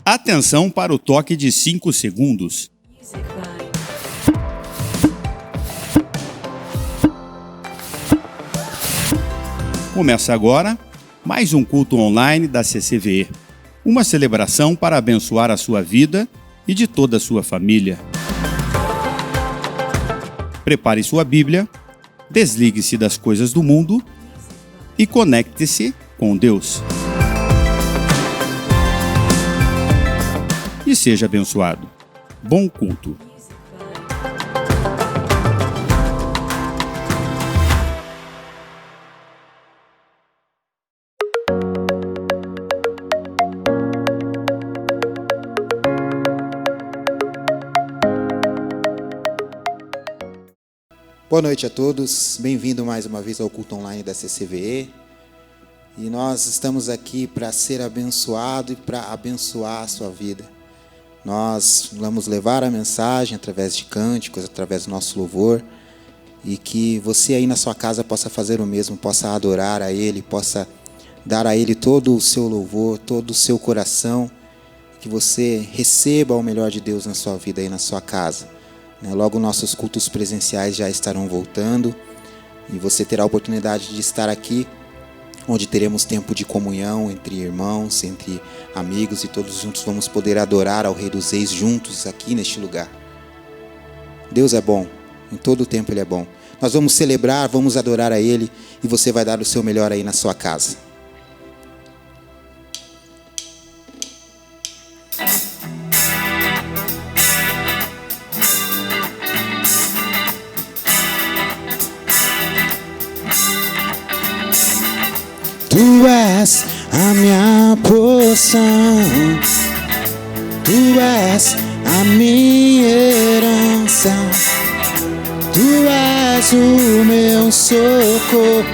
Atenção para o toque de 5 segundos. Começa agora mais um culto online da CCVE. Uma celebração para abençoar a sua vida e de toda a sua família. Prepare sua Bíblia, desligue-se das coisas do mundo e conecte-se com Deus. E seja abençoado. Bom culto. Boa noite a todos, bem-vindo mais uma vez ao culto online da CCVE. E nós estamos aqui para ser abençoado e para abençoar a sua vida. Nós vamos levar a mensagem através de cânticos, através do nosso louvor, e que você aí na sua casa possa fazer o mesmo, possa adorar a Ele, possa dar a Ele todo o seu louvor, todo o seu coração, que você receba o melhor de Deus na sua vida aí na sua casa. Logo nossos cultos presenciais já estarão voltando e você terá a oportunidade de estar aqui, onde teremos tempo de comunhão entre irmãos, entre amigos, e todos juntos vamos poder adorar ao Rei dos Reis juntos aqui neste lugar. Deus é bom, em todo o tempo Ele é bom. Nós vamos celebrar, vamos adorar a Ele, e você vai dar o seu melhor aí na sua casa. Tu és a minha porção, Tu és a minha herança, Tu és o meu socorro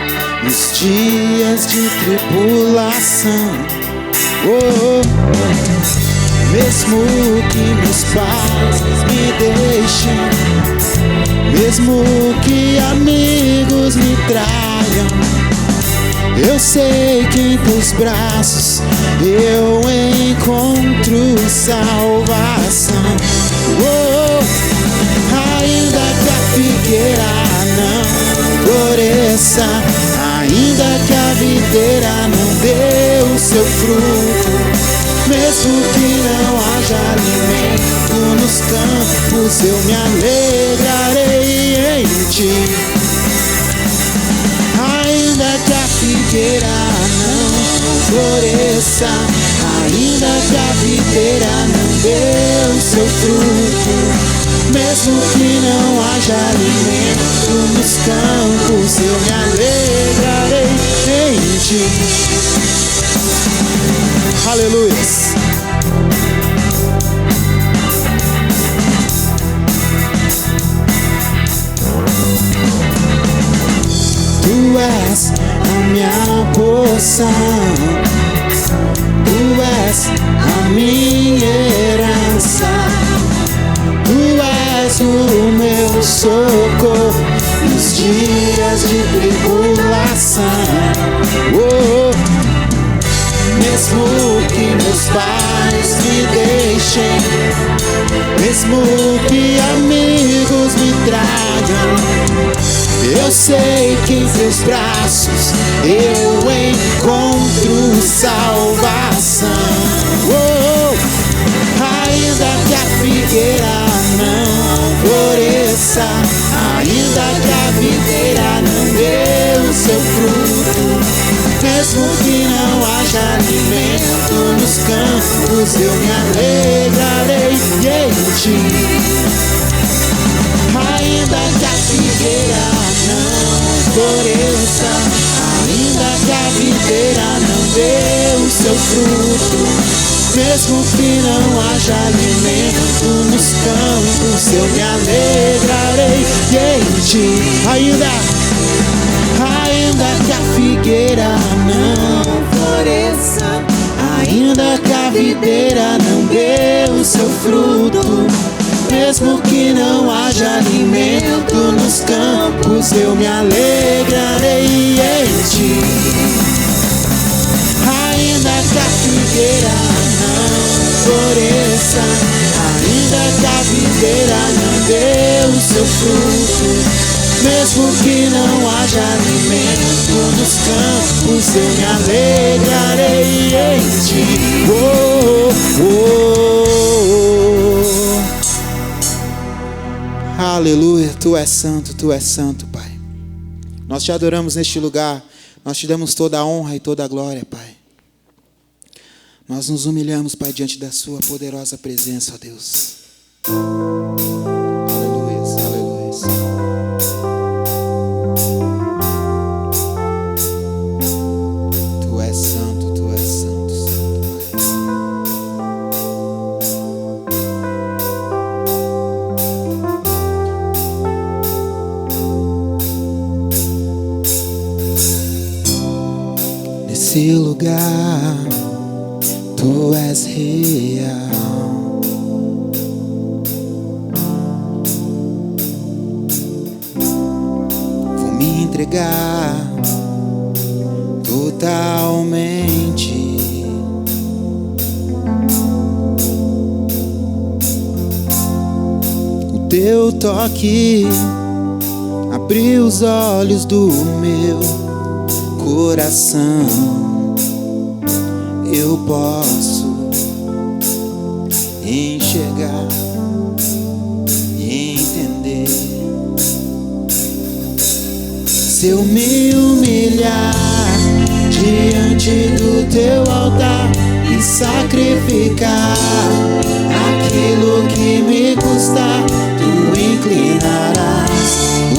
nos dias de tribulação. Mesmo que meus pais me deixem, mesmo que amigos me traiam, eu sei que em teus braços eu encontro salvação. Ainda que a figueira não floresça, ainda que a videira não dê o seu fruto, mesmo que não haja alimento nos campos, eu me alegrarei em ti. Ainda que a figueira não floresça, ainda que a videira não dê o seu fruto, mesmo que não haja alimento nos campos, eu me alegrarei em ti. Aleluia. Tu és a minha porção, Tu és a minha herança, Tu és o meu socorro nos dias de tribulação. Mesmo que meus pais me deixem, mesmo que amigos me tragam, eu sei que em teus braços eu encontro salvação. Ainda que a figueira não floresça, ainda que a videira não dê o seu fruto, mesmo que não haja alimento nos campos, eu me alegrarei em ti. Ainda que a figueira não floresça, ainda que a videira não dê o seu fruto, mesmo que não haja alimento nos campos, eu me alegrarei em ti. Ainda que a figueira não floresça, ainda que a videira não dê o seu fruto, mesmo que não haja alimento nos campos, eu me alegrarei em ti. Ainda que a figueira não floresça, ainda que a videira não dê o seu fruto, mesmo que não haja alimento nos campos, eu me alegrarei em ti. Aleluia, tu és santo, Pai. Nós te adoramos neste lugar, nós te damos toda a honra e toda a glória, Pai. Nós nos humilhamos, Pai, diante da sua poderosa presença, ó Deus. Aleluia, aleluia. Tu és santo, santo, Pai. Nesse lugar tu és real, vou me entregar totalmente. O teu toque abriu os olhos do meu coração. Eu posso enxergar e entender. Se eu me humilhar diante do teu altar e sacrificar aquilo que me custar, tu inclinarás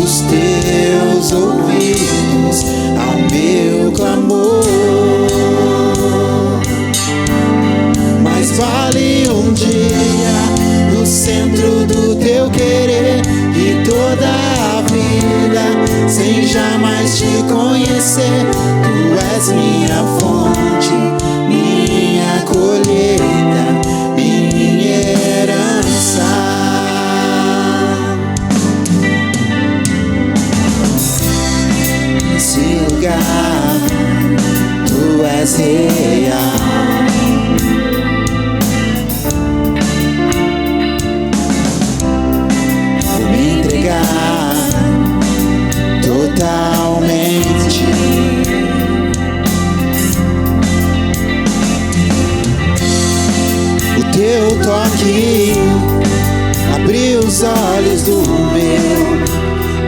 os teus ouvidos ao meu clamor. Vale um dia no centro do teu querer e toda a vida sem jamais te conhecer. Tu és minha fonte, minha colheita, minha herança. Nesse lugar tu és real. Totalmente. O teu toque abriu os olhos do meu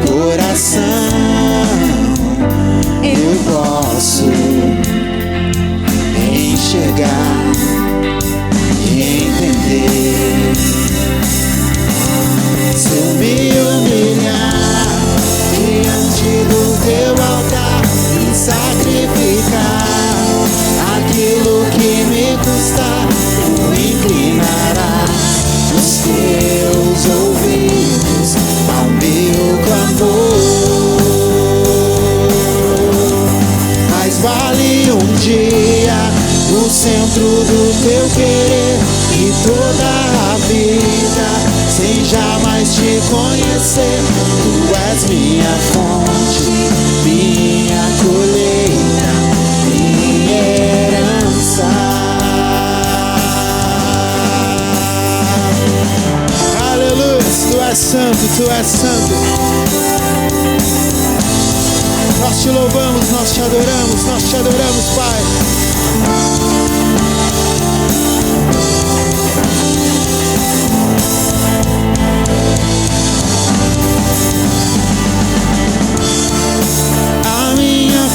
coração. Eu posso enxergar e entender. Se eu me humilhar diante do teu altar e sacrificar aquilo que me custar, tu inclinarás os teus ouvidos ao meu clamor. Mas vale um dia no centro do teu querer e toda a vida sem jamais te conhecer. Tu és minha fonte, minha colheita, minha herança. Aleluia, tu és santo, tu és santo. Nós te louvamos, nós te adoramos, Pai.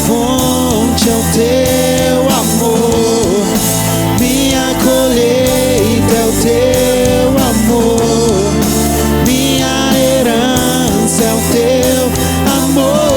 Fonte é o teu amor, minha colheita é o teu amor, minha herança é o teu amor.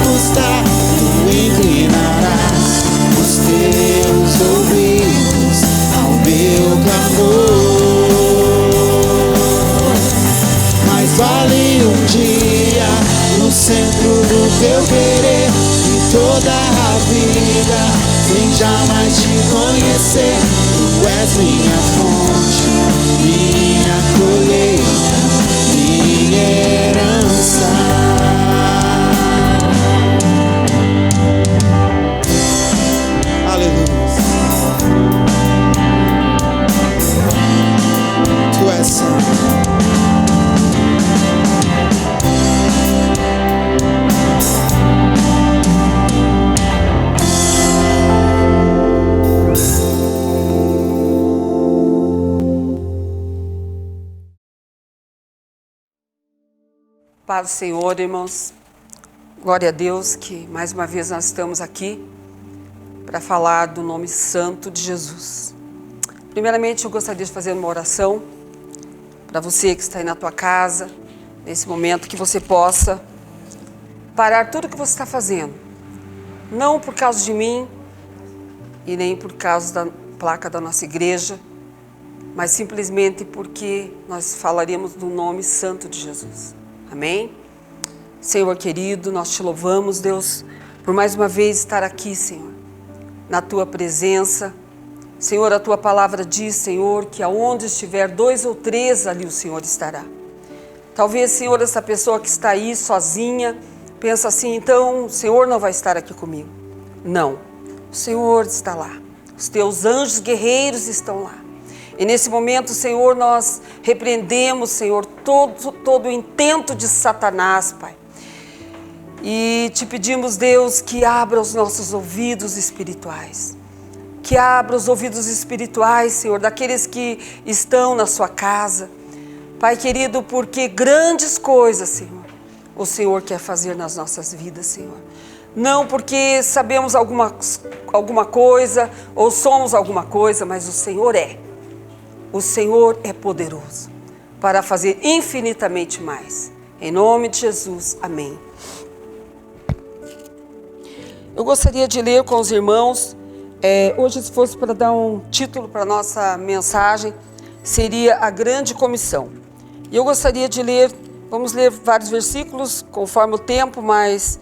custa, tu inclinarás os teus ouvidos ao meu clamor. Mais vale um dia no centro do teu querer e toda a vida sem jamais te conhecer. Tu és minha fonte, minha colheita, minha herança. Aleluia. Tu és santo. Paz do Senhor, irmãos. Glória a Deus que mais uma vez nós estamos aqui para falar do nome santo de Jesus. Primeiramente, eu gostaria de fazer uma oração para você que está aí na tua casa, nesse momento, que você possa parar tudo o que você está fazendo. Não por causa de mim e nem por causa da placa da nossa igreja, mas simplesmente porque nós falaríamos do nome santo de Jesus. Amém? Senhor querido, nós te louvamos, Deus, por mais uma vez estar aqui, Senhor, na tua presença. Senhor, a tua palavra diz, Senhor, que aonde estiver 2 ou 3, ali o Senhor estará. Talvez, Senhor, essa pessoa que está aí sozinha, pensa assim, então o Senhor não vai estar aqui comigo. Não, o Senhor está lá. Os teus anjos guerreiros estão lá. E nesse momento, Senhor, nós repreendemos, Senhor, todo o intento de Satanás, Pai. E te pedimos, Deus, que abra os nossos ouvidos espirituais. Que abra os ouvidos espirituais, Senhor, daqueles que estão na sua casa. Pai querido, porque grandes coisas, Senhor, o Senhor quer fazer nas nossas vidas, Senhor. Não porque sabemos alguma coisa ou somos alguma coisa, mas o Senhor é. O Senhor é poderoso para fazer infinitamente mais. Em nome de Jesus, amém. Eu gostaria de ler com os irmãos, hoje se fosse para dar um título para a nossa mensagem, seria a Grande Comissão. E eu gostaria de ler, vamos ler vários versículos conforme o tempo, mas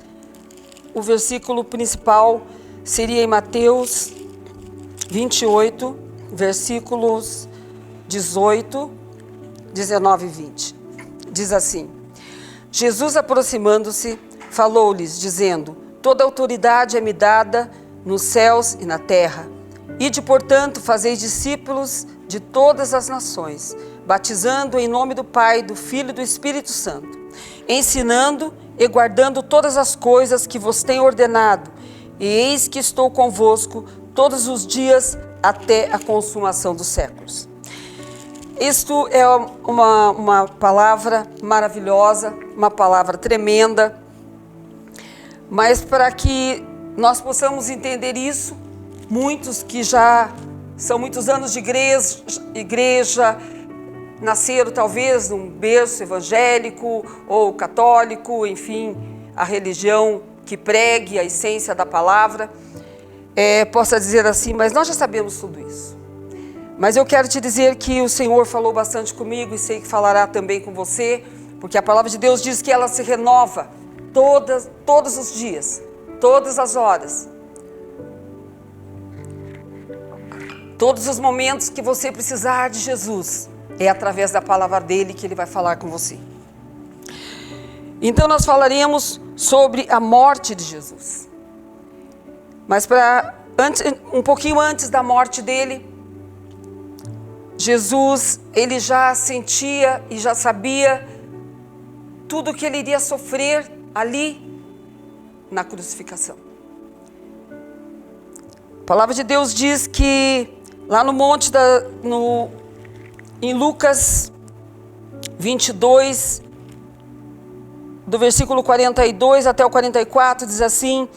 o versículo principal seria em Mateus 28, versículos 18, 19 e 20. Diz assim: Jesus, aproximando-se, falou-lhes, dizendo: toda autoridade é me dada nos céus e na terra. Ide, portanto, fazei discípulos de todas as nações, batizando em nome do Pai, do Filho e do Espírito Santo, ensinando e guardando todas as coisas que vos tenho ordenado, e eis que estou convosco todos os dias até a consumação dos séculos. Isto é uma palavra maravilhosa, uma palavra tremenda, mas para que nós possamos entender isso, muitos que já são muitos anos de igreja, nasceram talvez num berço evangélico ou católico, enfim, a religião que pregue a essência da palavra, possa dizer assim, mas nós já sabemos tudo isso. Mas eu quero te dizer que o Senhor falou bastante comigo e sei que falará também com você, porque a palavra de Deus diz que ela se renova todos os dias, todas as horas. Todos os momentos que você precisar de Jesus, é através da palavra dele que ele vai falar com você. Então nós falaremos sobre a morte de Jesus. Mas um pouquinho antes da morte dele, Jesus, ele já sentia e já sabia tudo que ele iria sofrer ali na crucificação. A palavra de Deus diz que lá no monte, em Lucas 22, do versículo 42 até o 44, diz assim,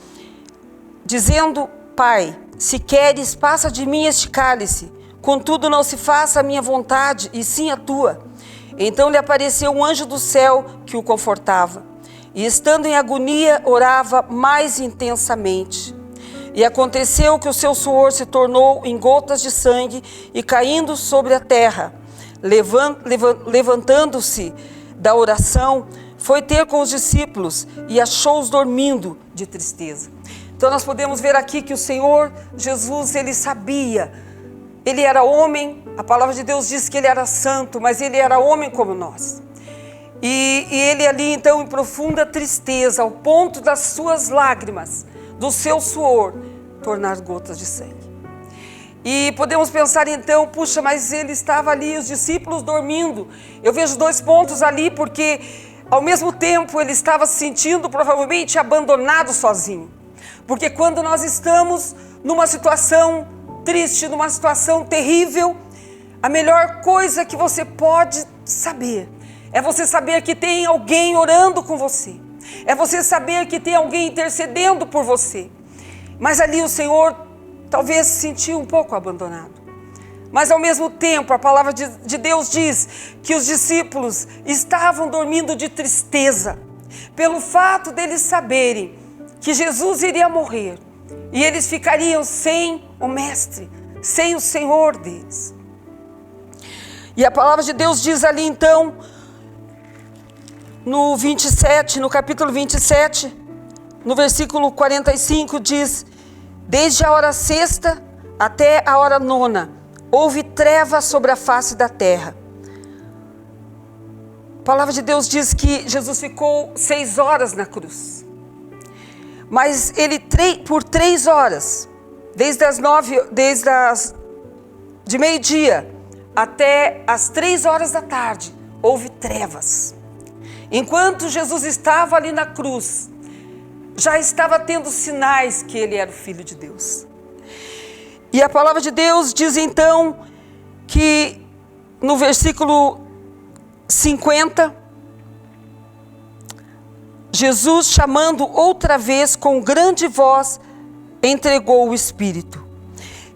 dizendo: Pai, se queres, passa de mim este cálice, contudo não se faça a minha vontade, e sim a tua. Então lhe apareceu um anjo do céu que o confortava. e estando em agonia, orava mais intensamente. E aconteceu que o seu suor se tornou em gotas de sangue e caindo sobre a terra. Levantando-se da oração, foi ter com os discípulos e achou-os dormindo de tristeza. Então nós podemos ver aqui que o Senhor Jesus, ele sabia, ele era homem, a palavra de Deus diz que ele era santo, mas ele era homem como nós. E ele ali então em profunda tristeza, ao ponto das suas lágrimas, do seu suor, tornar gotas de sangue. E podemos pensar então, puxa, mas ele estava ali, os discípulos dormindo. Eu vejo 2 pontos ali, porque ao mesmo tempo ele estava se sentindo provavelmente abandonado sozinho. Porque quando nós estamos numa situação triste, numa situação terrível, a melhor coisa que você pode saber é você saber que tem alguém orando com você. É você saber que tem alguém intercedendo por você. Mas ali o Senhor talvez se sentiu um pouco abandonado. Mas ao mesmo tempo a palavra de Deus diz que os discípulos estavam dormindo de tristeza, pelo fato deles saberem que Jesus iria morrer e eles ficariam sem o Mestre, sem o Senhor deles. E a palavra de Deus diz ali então, no capítulo 27, no versículo 45, diz: desde a hora 6ª até a hora 9ª, houve treva sobre a face da terra. A palavra de Deus diz que Jesus ficou 6 horas na cruz. Mas ele por 3 horas, de meio-dia até as 3 horas da tarde, houve trevas. Enquanto Jesus estava ali na cruz, já estava tendo sinais que ele era o Filho de Deus. E a palavra de Deus diz então que no versículo 50, Jesus, chamando outra vez com grande voz, entregou o Espírito.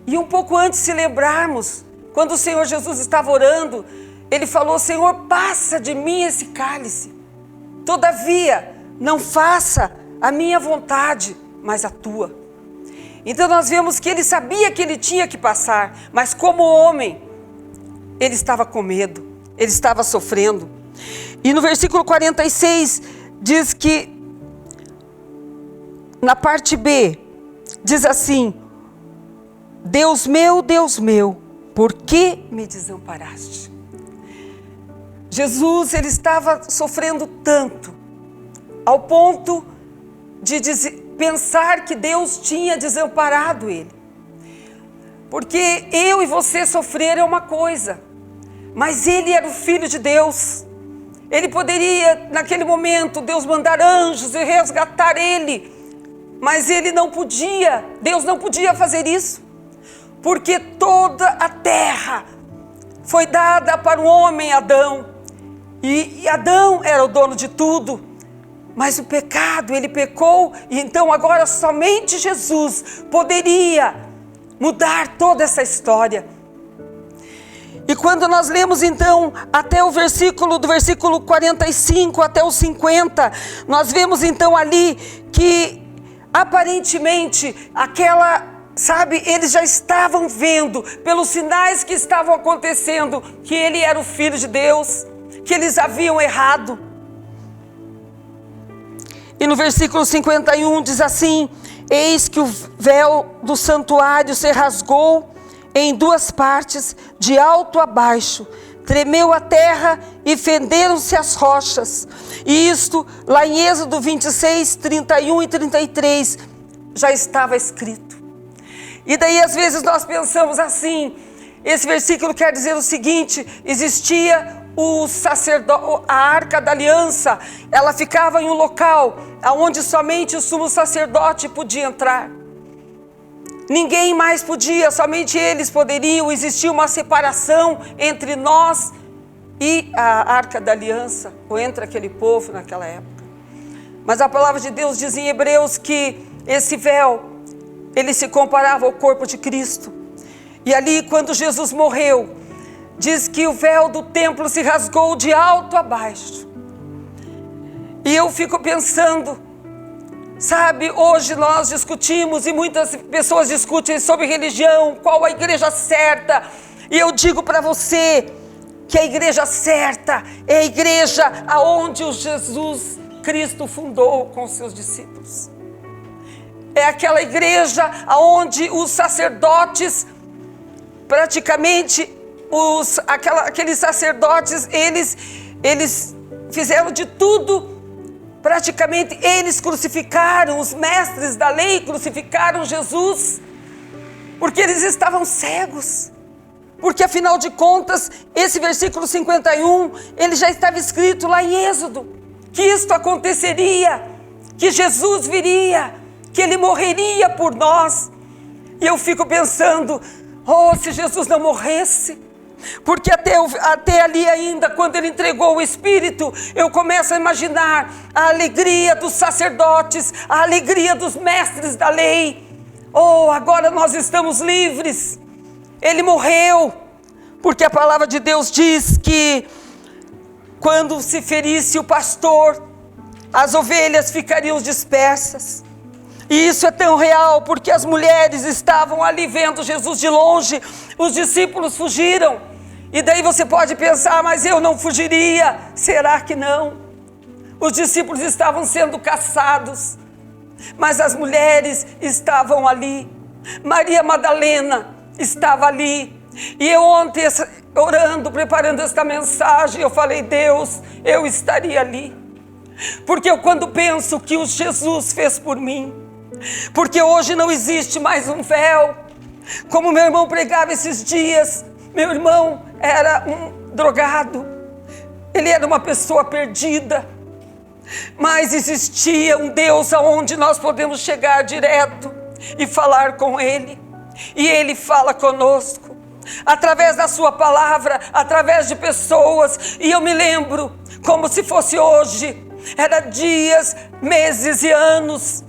E um pouco antes, se lembrarmos, quando o Senhor Jesus estava orando, ele falou: Senhor, passa de mim esse cálice. Todavia, não faça a minha vontade, mas a tua. Então nós vemos que ele sabia que ele tinha que passar, mas como homem, ele estava com medo, ele estava sofrendo. E no versículo 46, diz que, na parte B, diz assim: Deus meu, por que me desamparaste? Jesus, ele estava sofrendo tanto, ao ponto de pensar que Deus tinha desamparado ele. Porque eu e você sofrer é uma coisa, mas ele era o Filho de Deus. Ele poderia, naquele momento, Deus mandar anjos e resgatar ele, mas ele não podia, Deus não podia fazer isso, porque toda a terra foi dada para o homem Adão, e Adão era o dono de tudo, mas o pecado, ele pecou, e então agora somente Jesus poderia mudar toda essa história. E quando nós lemos então até o versículo, do versículo 45 até o 50, nós vemos então ali que aparentemente eles já estavam vendo pelos sinais que estavam acontecendo que ele era o Filho de Deus, que eles haviam errado. E no versículo 51 diz assim: eis que o véu do santuário se rasgou em 2 partes, de alto a baixo, tremeu a terra e fenderam-se as rochas. E isto, lá em Êxodo 26, 31 e 33, já estava escrito. E daí às vezes nós pensamos assim, esse versículo quer dizer o seguinte: existia o sacerdote, a arca da aliança, ela ficava em um local onde somente o sumo sacerdote podia entrar. Ninguém mais podia, somente eles poderiam. Existia uma separação entre nós e a arca da aliança, ou entre aquele povo naquela época. Mas a palavra de Deus diz em Hebreus que esse véu, ele se comparava ao corpo de Cristo. E ali, quando Jesus morreu, diz que o véu do templo se rasgou de alto a baixo. E eu fico pensando, sabe, hoje nós discutimos e muitas pessoas discutem sobre religião, qual a igreja certa. E eu digo para você que a igreja certa é a igreja aonde o Jesus Cristo fundou com seus discípulos. É aquela igreja aonde os sacerdotes, praticamente, aqueles sacerdotes, eles fizeram de tudo. Praticamente eles crucificaram, os mestres da lei crucificaram Jesus, porque eles estavam cegos. Porque afinal de contas, esse versículo 51, ele já estava escrito lá em Êxodo, que isto aconteceria, que Jesus viria, que ele morreria por nós. E eu fico pensando, se Jesus não morresse, porque até ali ainda, quando ele entregou o Espírito, eu começo a imaginar a alegria dos sacerdotes, a alegria dos mestres da lei. Agora nós estamos livres. Ele morreu, porque a palavra de Deus diz que quando se ferisse o pastor, as ovelhas ficariam dispersas. E isso é tão real, porque as mulheres estavam ali vendo Jesus de longe, os discípulos fugiram. E daí você pode pensar, mas eu não fugiria. Será que não? Os discípulos estavam sendo caçados, mas as mulheres estavam ali. Maria Madalena estava ali. E eu ontem, orando, preparando esta mensagem, eu falei, Deus, eu estaria ali. Porque eu quando penso que o Jesus fez por mim, porque hoje não existe mais um véu, como meu irmão pregava esses dias. Meu irmão era um drogado, ele era uma pessoa perdida, mas existia um Deus aonde nós podemos chegar direto e falar com Ele, e Ele fala conosco, através da sua palavra, através de pessoas. E eu me lembro, como se fosse hoje, era dias, meses e anos,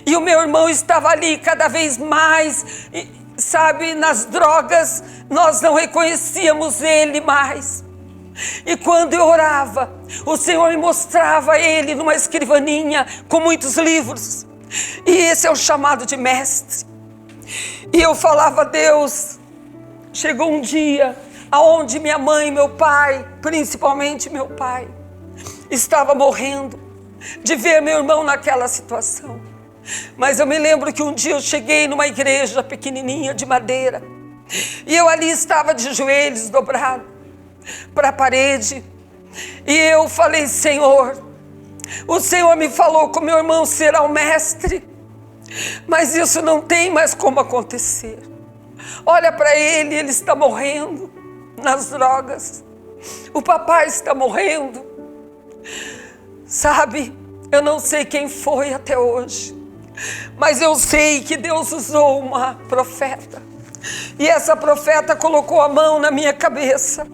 e o meu irmão estava ali cada vez mais, sabe, nas drogas. Nós não reconhecíamos ele mais. E quando eu orava, o Senhor me mostrava ele numa escrivaninha com muitos livros. E esse é o chamado de mestre. E eu falava, Deus, chegou um dia aonde minha mãe e meu pai, principalmente meu pai, estava morrendo de ver meu irmão naquela situação. Mas eu me lembro que um dia eu cheguei numa igreja pequenininha de madeira, e eu ali estava de joelhos dobrados para a parede, e eu falei, Senhor, o Senhor me falou que o meu irmão será o mestre, mas isso não tem mais como acontecer. Olha para ele, ele está morrendo nas drogas, o papai está morrendo, sabe, eu não sei quem foi até hoje, mas eu sei que Deus usou uma profeta, e essa profeta colocou a mão na minha cabeça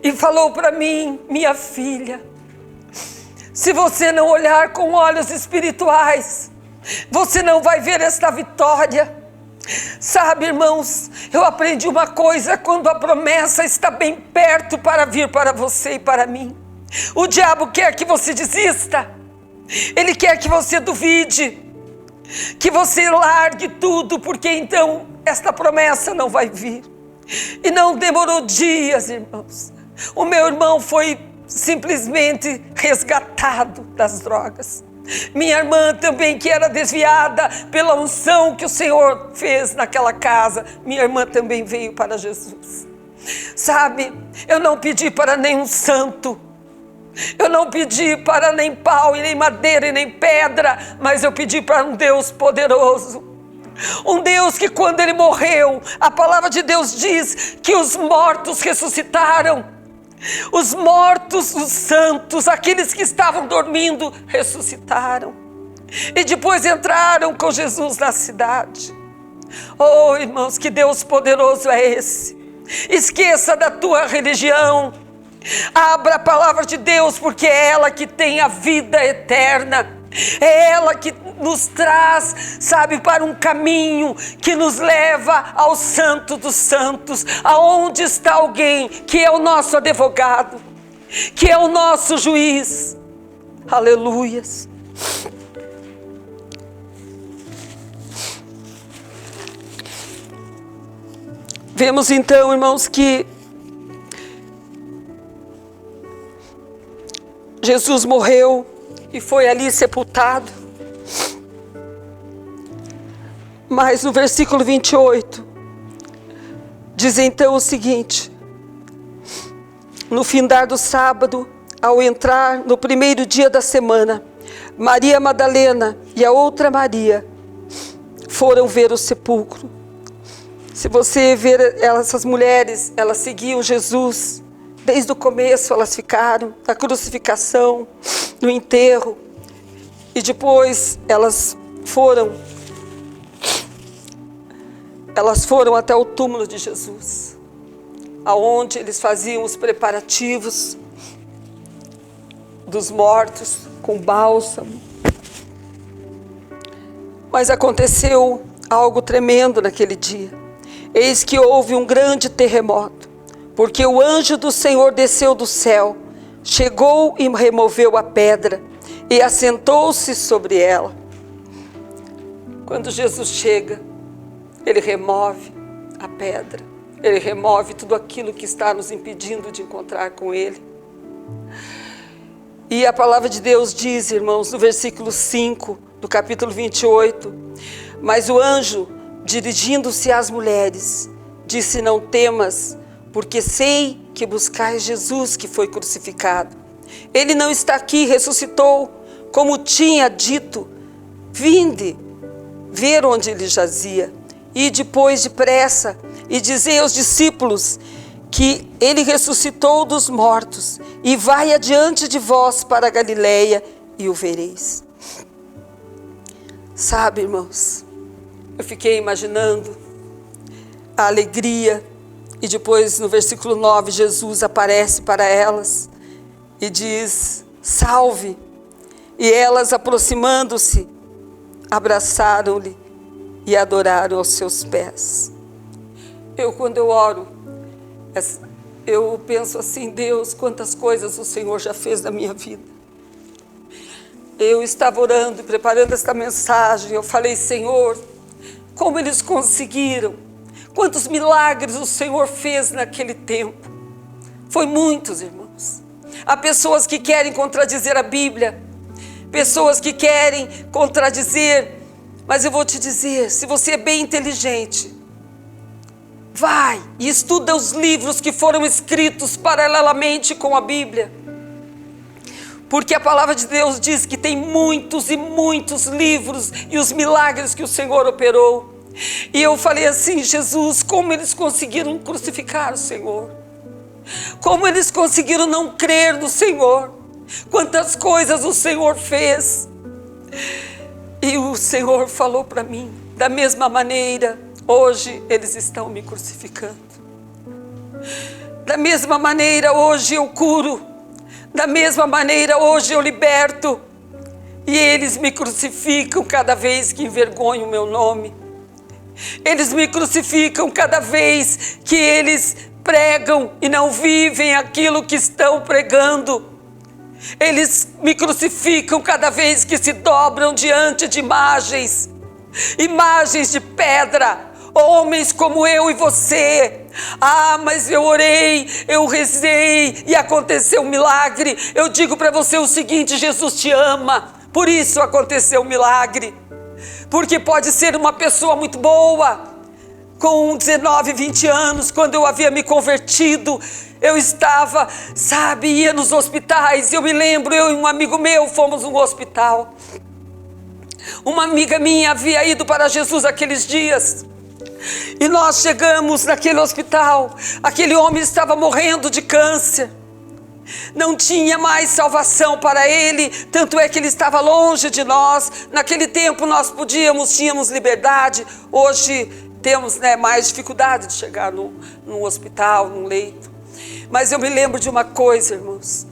e falou para mim, minha filha, se você não olhar com olhos espirituais, você não vai ver esta vitória. Sabe, irmãos, eu aprendi uma coisa: quando a promessa está bem perto para vir para você e para mim, o diabo quer que você desista, ele quer que você duvide, que você largue tudo, porque então esta promessa não vai vir. E não demorou dias, irmãos, o meu irmão foi simplesmente resgatado das drogas. Minha irmã também, que era desviada pela unção que o Senhor fez naquela casa, minha irmã também veio para Jesus. Sabe, eu não pedi para nenhum santo, eu não pedi para nem pau, e nem madeira, e nem pedra, mas eu pedi para um Deus poderoso. Um Deus que quando ele morreu, a palavra de Deus diz que os mortos ressuscitaram. Os mortos, os santos, aqueles que estavam dormindo, ressuscitaram. E depois entraram com Jesus na cidade. Oh, irmãos, que Deus poderoso é esse. Esqueça da tua religião. Abra a palavra de Deus, porque é ela que tem a vida eterna. É ela que nos traz, sabe, para um caminho que nos leva ao Santo dos Santos, aonde está alguém que é o nosso advogado. que é o nosso juiz. Aleluias. Vemos então, irmãos, que Jesus morreu e foi ali sepultado. Mas no versículo 28, diz então o seguinte: no findar do sábado, ao entrar no primeiro dia da semana, Maria Madalena e a outra Maria foram ver o sepulcro. Se você ver essas mulheres, elas seguiam Jesus. Desde o começo elas ficaram na crucificação, no enterro. E depois elas foram até o túmulo de Jesus, aonde eles faziam os preparativos dos mortos com bálsamo. Mas aconteceu algo tremendo naquele dia. Eis que houve um grande terremoto, porque o anjo do Senhor desceu do céu, chegou e removeu a pedra e assentou-se sobre ela. Quando Jesus chega, Ele remove a pedra, Ele remove tudo aquilo que está nos impedindo de encontrar com Ele. E a palavra de Deus diz, irmãos, no versículo 5 do capítulo 28, mas o anjo, dirigindo-se às mulheres, disse: não temas, porque sei que buscais Jesus que foi crucificado. Ele não está aqui, ressuscitou, como tinha dito. Vinde ver onde ele jazia. E depois depressa, e dizei aos discípulos que ele ressuscitou dos mortos, e vai adiante de vós para a Galileia, e o vereis. Sabe, irmãos, eu fiquei imaginando a alegria, e depois no versículo 9, Jesus aparece para elas e diz: salve! E elas, aproximando-se, abraçaram-lhe e adoraram aos seus pés. Quando eu oro, eu penso assim: Deus, quantas coisas o Senhor já fez na minha vida. Eu estava orando e preparando esta mensagem, eu falei: Senhor, como eles conseguiram, quantos milagres o Senhor fez naquele tempo. Foi muitos, irmãos. Há pessoas que querem contradizer a Bíblia, pessoas que querem contradizer, mas eu vou te dizer, se você é bem inteligente, vai e estuda os livros que foram escritos paralelamente com a Bíblia, porque a palavra de Deus diz que tem muitos e muitos livros e os milagres que o Senhor operou. E eu falei assim: Jesus, como eles conseguiram crucificar o Senhor? Como eles conseguiram não crer no Senhor? Quantas coisas o Senhor fez. E o Senhor falou para mim: da mesma maneira, hoje eles estão me crucificando. Da mesma maneira, hoje eu curo. Da mesma maneira, hoje eu liberto. E eles me crucificam cada vez que envergonham o meu nome. Eles me crucificam cada vez que eles pregam e não vivem aquilo que estão pregando. Eles me crucificam cada vez que se dobram diante de imagens de pedra, homens como eu e você. Ah, mas eu orei, eu rezei e aconteceu um milagre. Eu digo para você o seguinte: Jesus te ama, por isso aconteceu um milagre. Porque pode ser uma pessoa muito boa, com 19, 20 anos, quando eu havia me convertido, eu estava, ia nos hospitais. Eu me lembro, eu e um amigo meu fomos num hospital. Uma amiga minha havia ido para Jesus aqueles dias. E nós chegamos naquele hospital, aquele homem estava morrendo de câncer. Não tinha mais salvação para ele, tanto é que ele estava longe de nós. Naquele tempo nós tínhamos liberdade. Hoje temos mais dificuldade de chegar num hospital, num leito. Mas eu me lembro de uma coisa, irmãos.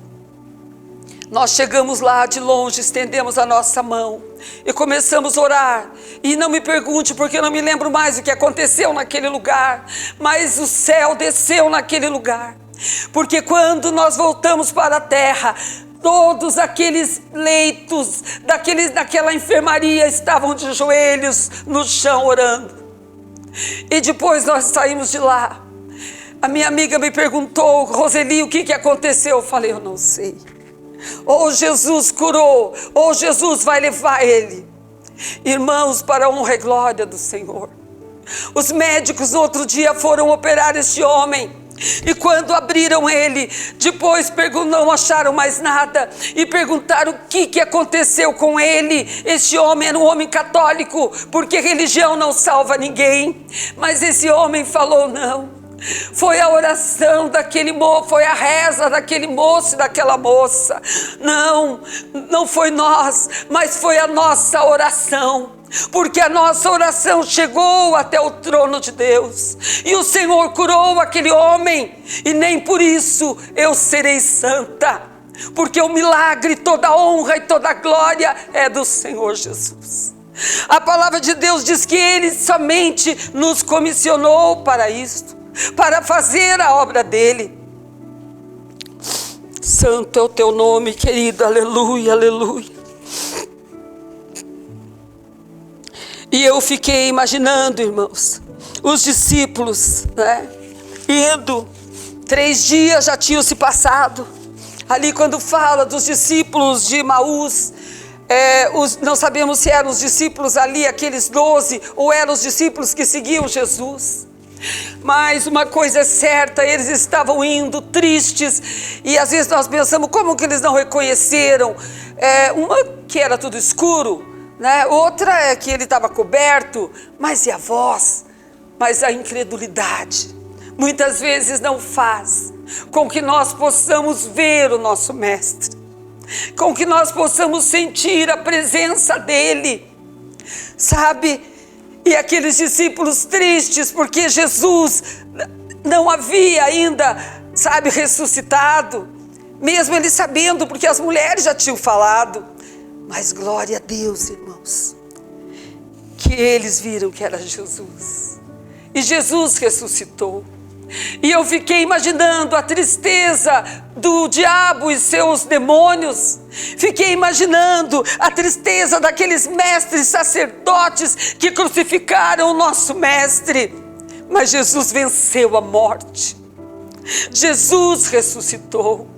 Nós chegamos lá de longe, estendemos a nossa mão e começamos a orar. E não me pergunte, porque eu não me lembro mais o que aconteceu naquele lugar, mas o céu desceu naquele lugar. Porque quando nós voltamos para a terra, todos aqueles leitos daquela enfermaria estavam de joelhos no chão orando. E depois nós saímos de lá. A minha amiga me perguntou: Roseli, o que aconteceu? Eu falei: eu não sei. Ou Jesus curou, ou Jesus vai levar ele. Irmãos, para a honra e glória do Senhor. Os médicos no outro dia foram operar este homem. E quando abriram ele, depois não acharam mais nada. E perguntaram o que aconteceu com ele. Este homem era um homem católico, porque religião não salva ninguém. Mas esse homem falou: não. Foi a oração daquele moço, foi a reza daquele moço e daquela moça. Não foi nós, mas foi a nossa oração. Porque a nossa oração chegou até o trono de Deus. E o Senhor curou aquele homem. E nem por isso eu serei santa. Porque o milagre, toda a honra e toda a glória é do Senhor Jesus. A palavra de Deus diz que Ele somente nos comissionou para isto, para fazer a obra dele. Santo é o teu nome, querido, aleluia, aleluia. E eu fiquei imaginando, irmãos, os discípulos, indo, 3 dias já tinham se passado. Ali quando fala dos discípulos de Emaús, não sabemos se eram os discípulos ali, aqueles 12, ou eram os discípulos que seguiam Jesus. Mas uma coisa é certa, eles estavam indo tristes, e às vezes nós pensamos, como que eles não reconheceram? Uma que era tudo escuro, outra é que ele estava coberto, mas e a voz? Mas a incredulidade muitas vezes não faz com que nós possamos ver o nosso mestre, com que nós possamos sentir a presença dele, sabe? E aqueles discípulos tristes, porque Jesus não havia ainda, ressuscitado, mesmo eles sabendo, porque as mulheres já tinham falado. Mas glória a Deus, irmãos, que eles viram que era Jesus. E Jesus ressuscitou. E eu fiquei imaginando a tristeza do diabo e seus demônios. Fiquei imaginando a tristeza daqueles mestres sacerdotes que crucificaram o nosso mestre. Mas Jesus venceu a morte. Jesus ressuscitou.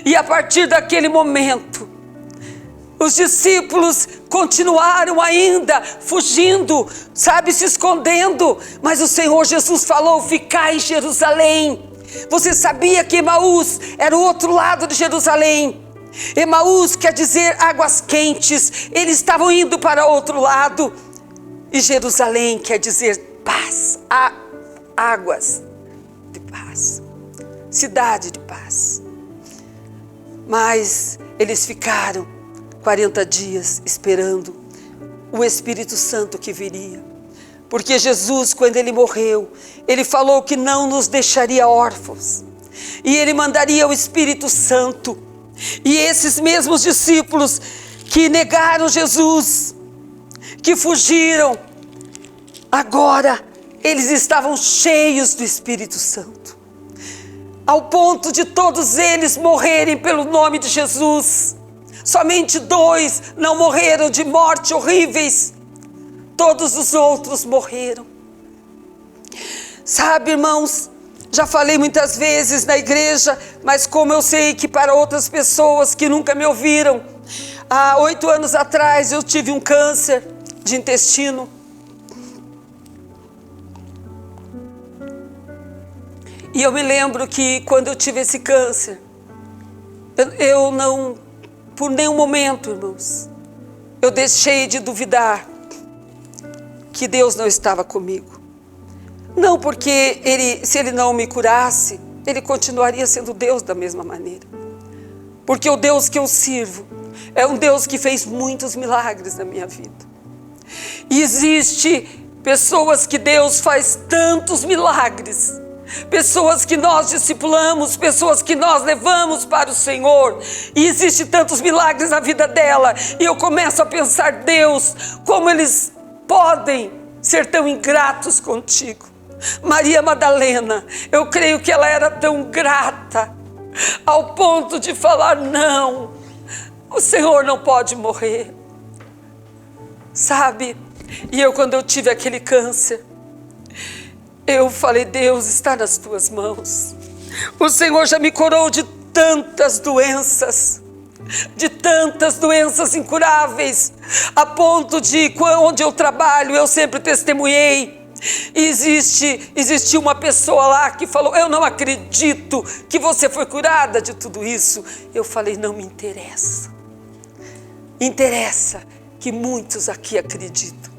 E a partir daquele momento, os discípulos continuaram ainda fugindo, se escondendo. Mas o Senhor Jesus falou: ficai em Jerusalém. Você sabia que Emaús era o outro lado de Jerusalém? Emaús quer dizer águas quentes. Eles estavam indo para outro lado. E Jerusalém quer dizer paz, águas de paz, cidade de paz. Mas eles ficaram 40 dias esperando o Espírito Santo que viria. Porque Jesus, quando ele morreu, ele falou que não nos deixaria órfãos. E ele mandaria o Espírito Santo. E esses mesmos discípulos que negaram Jesus, que fugiram, agora eles estavam cheios do Espírito Santo. Ao ponto de todos eles morrerem pelo nome de Jesus. Somente 2 não morreram de morte horríveis. Todos os outros morreram. Sabe, irmãos, já falei muitas vezes na igreja, mas como eu sei que para outras pessoas que nunca me ouviram, há 8 anos atrás eu tive um câncer de intestino. E eu me lembro que quando eu tive esse câncer, eu não, por nenhum momento, irmãos, eu deixei de duvidar que Deus não estava comigo. Não porque se Ele não me curasse, Ele continuaria sendo Deus da mesma maneira. Porque o Deus que eu sirvo é um Deus que fez muitos milagres na minha vida. E existe pessoas que Deus faz tantos milagres, pessoas que nós discipulamos, pessoas que nós levamos para o Senhor, e existe tantos milagres na vida dela, e eu começo a pensar: Deus, como eles podem ser tão ingratos contigo? Maria Madalena, eu creio que ela era tão grata ao ponto de falar: não, o Senhor não pode morrer. Sabe? E quando eu tive aquele câncer, eu falei: Deus, está nas tuas mãos. O Senhor já me curou de tantas doenças incuráveis, a ponto de, onde eu trabalho, eu sempre testemunhei. Existiu uma pessoa lá que falou: eu não acredito que você foi curada de tudo isso. Eu falei: não me interessa. Interessa que muitos aqui acreditam.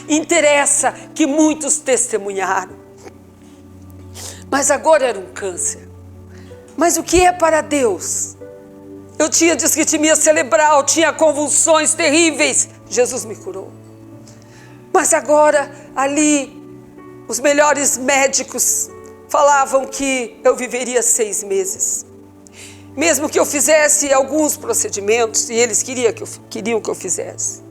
Interessa que muitos testemunharam. Mas agora era um câncer. Mas o que é para Deus? Eu tinha disritmia cerebral, tinha convulsões terríveis. Jesus me curou. Mas agora, ali, os melhores médicos falavam que eu viveria 6 meses. Mesmo que eu fizesse alguns procedimentos, e eles queriam que eu fizesse.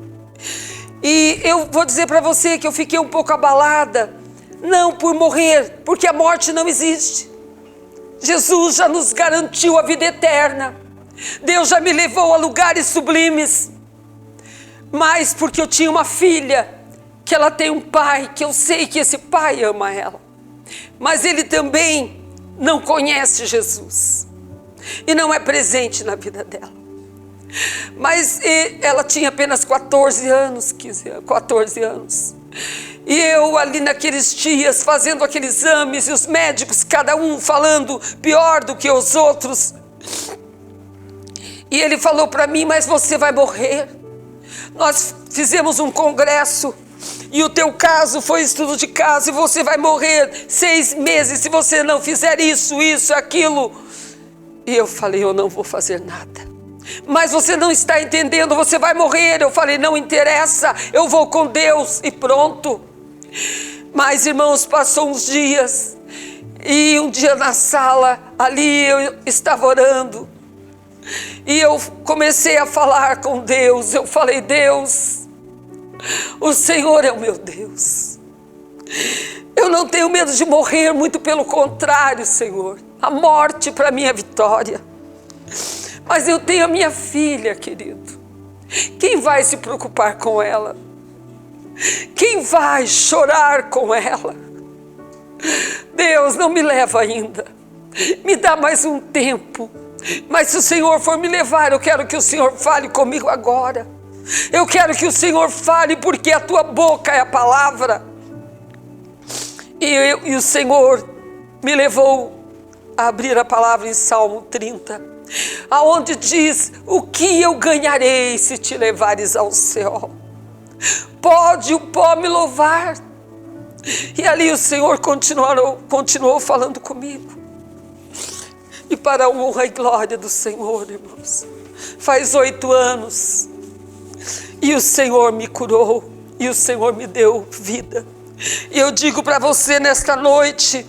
E eu vou dizer para você que eu fiquei um pouco abalada, não por morrer, porque a morte não existe. Jesus já nos garantiu a vida eterna. Deus já me levou a lugares sublimes. Mas porque eu tinha uma filha, que ela tem um pai, que eu sei que esse pai ama ela. Mas ele também não conhece Jesus. E não é presente na vida dela. Mas ela tinha apenas 14 anos. E eu ali naqueles dias, fazendo aqueles exames, e os médicos, cada um falando pior do que os outros. E ele falou para mim: mas você vai morrer. Nós fizemos um congresso, e o teu caso foi estudo de caso, e você vai morrer 6 meses se você não fizer isso, aquilo. E eu falei: eu não vou fazer nada. Mas você não está entendendo, você vai morrer. Eu falei: não interessa, eu vou com Deus e pronto. Mas, irmãos, passou uns dias, e um dia na sala, ali eu estava orando, e eu comecei a falar com Deus. Eu falei: Deus, o Senhor é o meu Deus. Eu não tenho medo de morrer, muito pelo contrário, Senhor. A morte para mim é vitória. Mas eu tenho a minha filha, querido. Quem vai se preocupar com ela? Quem vai chorar com ela? Deus, não me leva ainda. Me dá mais um tempo. Mas se o Senhor for me levar, eu quero que o Senhor fale comigo agora. Eu quero que o Senhor fale, porque a tua boca é a palavra. E o Senhor me levou a abrir a palavra em Salmo 30, aonde diz: o que eu ganharei se te levares ao céu? Pode o pó me louvar? E ali o Senhor continuou falando comigo. E para a honra e glória do Senhor, irmãos, faz 8 anos, e o Senhor me curou, e o Senhor me deu vida. E eu digo para você nesta noite: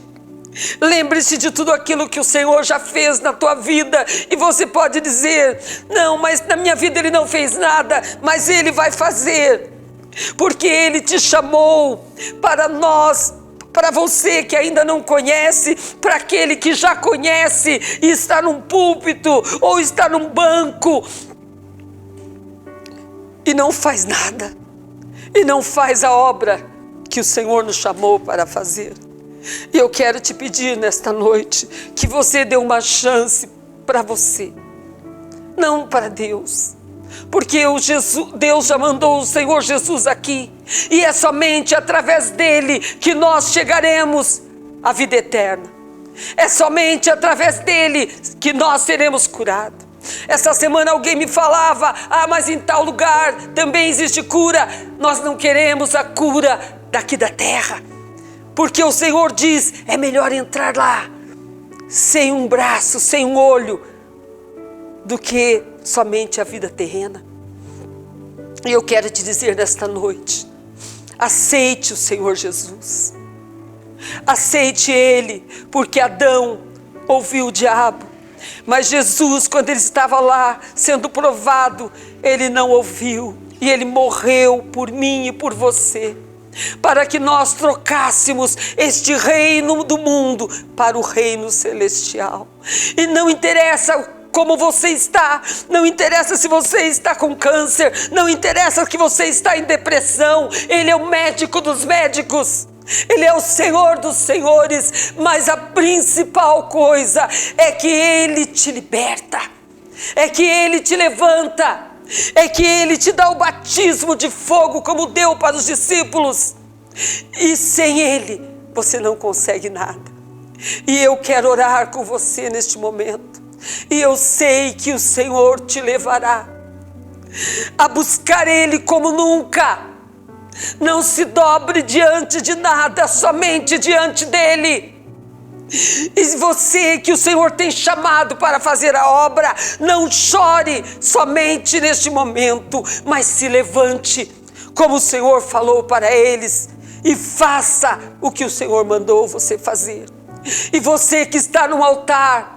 lembre-se de tudo aquilo que o Senhor já fez na tua vida. E você pode dizer: não, mas na minha vida Ele não fez nada. Mas Ele vai fazer, porque Ele te chamou para nós, para você que ainda não conhece, para aquele que já conhece e está num púlpito ou está num banco e não faz nada, e não faz a obra que o Senhor nos chamou para fazer. E eu quero te pedir nesta noite que você dê uma chance para você, não para Deus, porque Deus já mandou o Senhor Jesus aqui, e é somente através dele que nós chegaremos à vida eterna. É somente através dele que nós seremos curados. Essa semana alguém me falava: mas em tal lugar também existe cura. Nós não queremos a cura daqui da terra, porque o Senhor diz: é melhor entrar lá sem um braço, sem um olho, do que somente a vida terrena. E eu quero te dizer nesta noite: aceite o Senhor Jesus. Aceite Ele, porque Adão ouviu o diabo, mas Jesus, quando ele estava lá sendo provado, ele não ouviu, e ele morreu por mim e por você. para que nós trocássemos este reino do mundo para o reino celestial. E não interessa como você está, não interessa se você está com câncer, não interessa que você está em depressão, Ele é o médico dos médicos, Ele é o Senhor dos senhores, mas a principal coisa é que Ele te liberta, é que Ele te levanta, é que Ele te dá o batismo de fogo como deu para os discípulos, e sem Ele você não consegue nada. E eu quero orar com você neste momento, e eu sei que o Senhor te levará a buscar Ele como nunca. Não se dobre diante de nada, somente diante dEle. E você que o Senhor tem chamado para fazer a obra, não chore somente neste momento, mas se levante, como o Senhor falou para eles, e faça o que o Senhor mandou você fazer. E você que está no altar,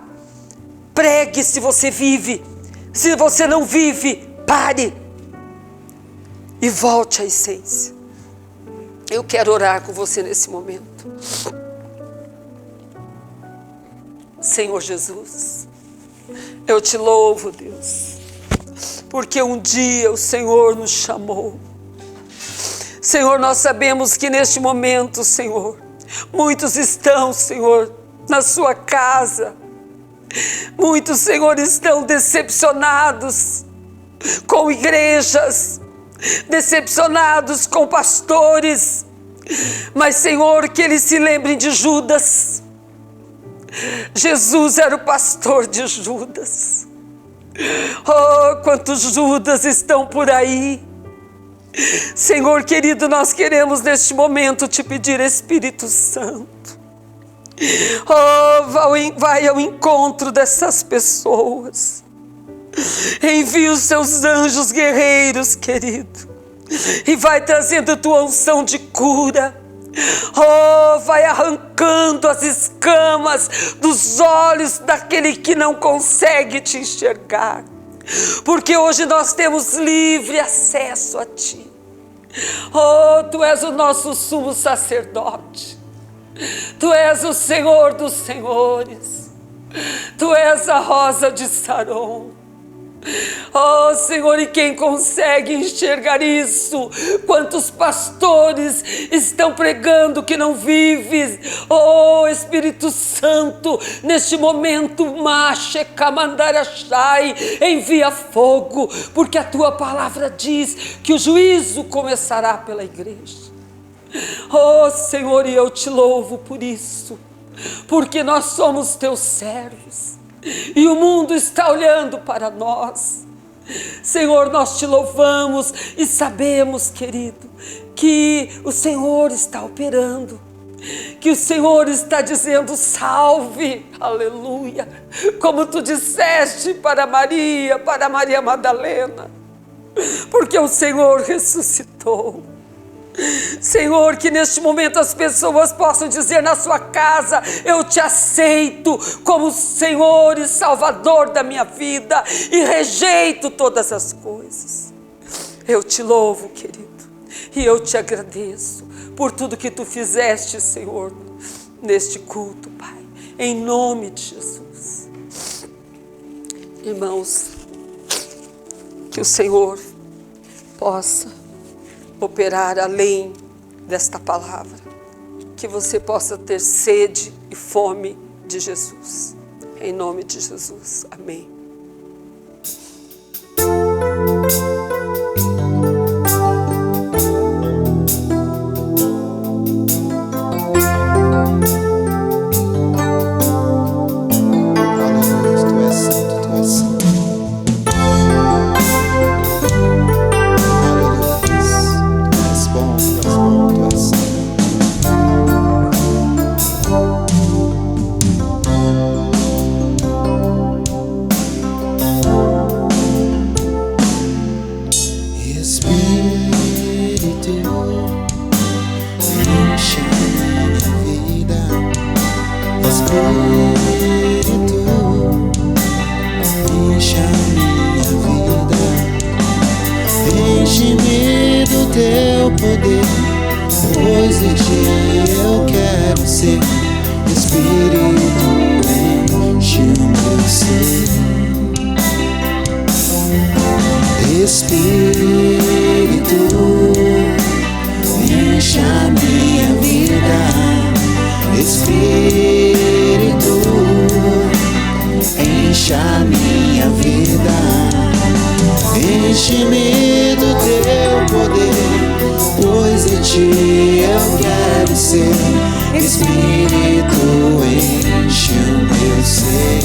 pregue se você vive. Se você não vive, pare e volte à essência. Eu quero orar com você nesse momento. Senhor Jesus, eu te louvo, Deus, porque um dia o Senhor nos chamou. Senhor, nós sabemos que neste momento, Senhor, muitos estão, Senhor, na sua casa. Muitos, Senhor, estão decepcionados com igrejas, decepcionados com pastores, mas, Senhor, que eles se lembrem de Judas. Jesus era o pastor de Judas. Oh, quantos Judas estão por aí. Senhor querido, nós queremos neste momento te pedir, Espírito Santo, oh, vai ao encontro dessas pessoas. Envia os seus anjos guerreiros, querido, e vai trazendo a tua unção de cura. Oh, vai arrancando as escamas dos olhos daquele que não consegue te enxergar, porque hoje nós temos livre acesso a ti. Oh, tu és o nosso sumo sacerdote. Tu és o Senhor dos senhores. Tu és a rosa de Saron. Oh, Senhor, e quem consegue enxergar isso? Quantos pastores estão pregando que não vives? Oh, Espírito Santo, neste momento, envia fogo, porque a tua palavra diz que o juízo começará pela igreja. Oh, Senhor, e eu te louvo por isso, porque nós somos teus servos. E o mundo está olhando para nós. Senhor, nós te louvamos e sabemos, querido, que o Senhor está operando, que o Senhor está dizendo salve, aleluia, como tu disseste para Maria Madalena, porque o Senhor ressuscitou. Senhor, que neste momento as pessoas possam dizer na sua casa: eu te aceito como Senhor e Salvador da minha vida e rejeito todas as coisas. Eu te louvo, querido, e eu te agradeço por tudo que tu fizeste, Senhor, neste culto, Pai, em nome de Jesus. Irmãos, que o Senhor possa operar além desta palavra, que você possa ter sede e fome de Jesus, em nome de Jesus, amém. pois de ti eu quero ser. Espírito, enche o meu ser. Espírito, enche a minha vida. Espírito, enche a minha vida. Enche-me do teu poder, pois de ti eu quero ser. Espírito, enche o meu ser.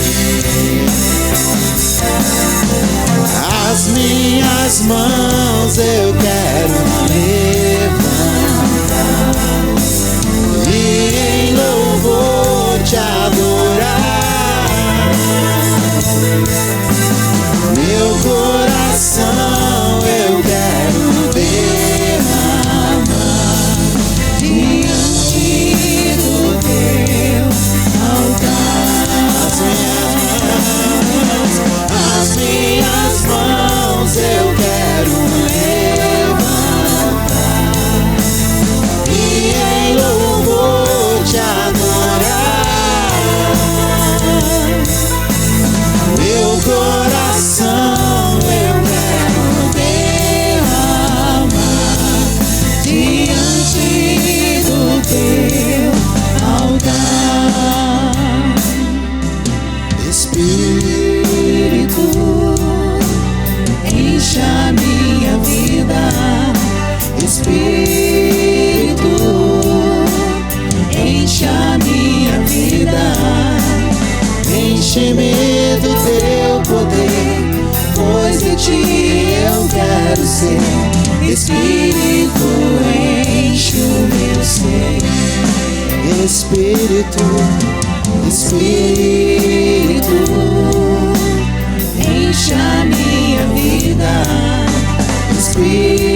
As minhas mãos eu quero levantar e em louvor te adorar. Meu coração eu quero derramar diante do teu altar. As minhas mãos eu quero levantar e em louvor te adorar. Meu coração eu quero derramar diante do teu altar. Espírito, enche a minha vida. Espírito, enche a minha vida. Enche-me do teu poder, pois de ti eu quero ser. Espírito, enche o meu ser. Espírito, Espírito, enche a minha vida. Espírito,